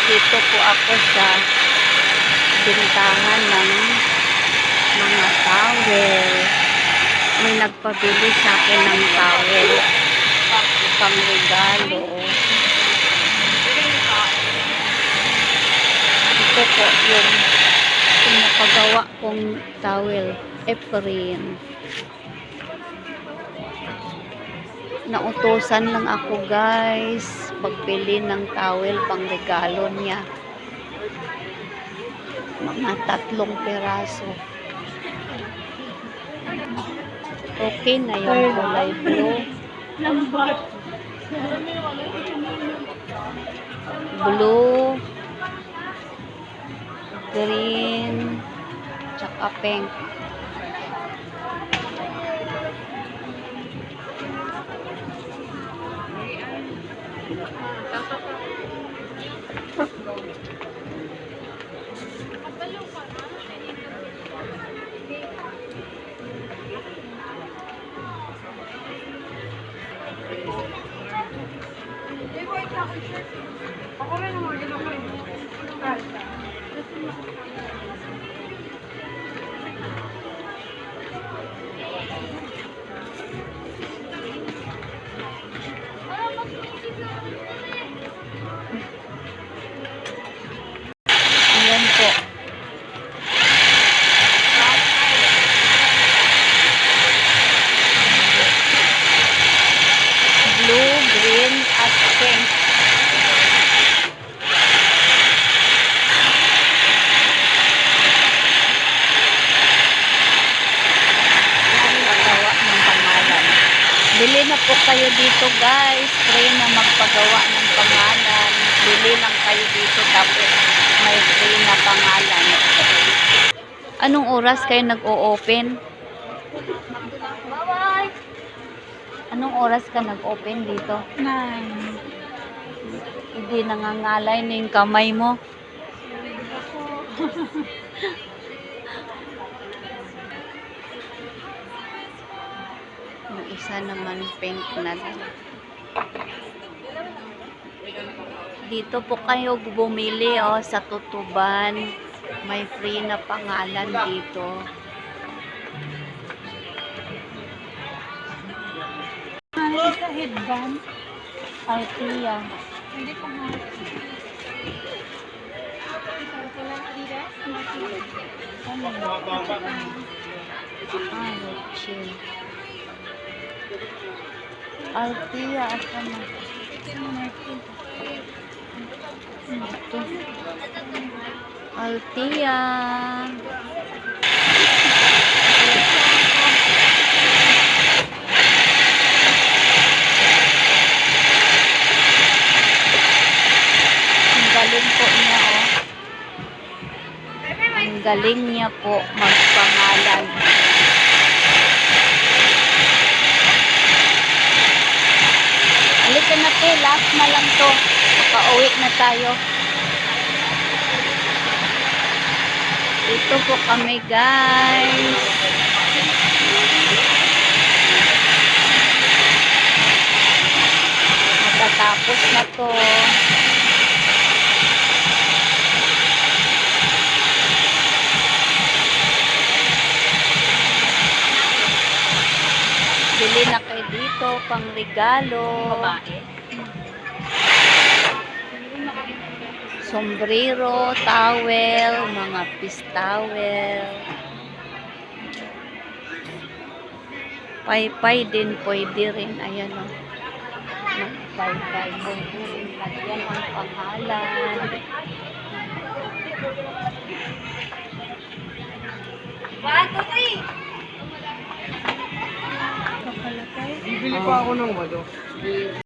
Dito po ako sa bintahan ng mga towel. May nagpabili sa akin ng towel pang regalo. Ito po yung pinapagawa kong towel, apron. Nautusan lang ako guys pagbili ng towel pang regalo niya. Mga 3 piraso. Okay na yung kulay blue. Blue, green, tsaka pink. Ayan po. Blue, green, at pink. Magpagawa ng pangalan. Bili na po kayo dito guys. Free na magpagawa ng pangalan. Bili lang kayo dito tapos may free na pangalan. Anong oras kayo nag-o-open? Bye-bye! Anong oras ka nag-open dito? 9. Hindi nangangalay na yung kamay mo. Yung isa naman pink na lang. Dito po kayo bumili sa Tutuban. May free na pangalan dito. Sa headband. Althea. Hindi ko nga. Chill. Althea at ano? Ito. Althea. Ang galing po niya, oh. Ang galing niya po magpangalan. Halika na po, last na lang to. Pauwi na tayo. Dito po kami guys. Matatapos na to. Bili na kayo dito pang regalo. Sombrero, towel, mga peace towel. Paypay din pwede rin. Ayan o. Paypay pwede rin. Lagyan ang pangalan. Kapalakay. Bibili pa ako ng walo.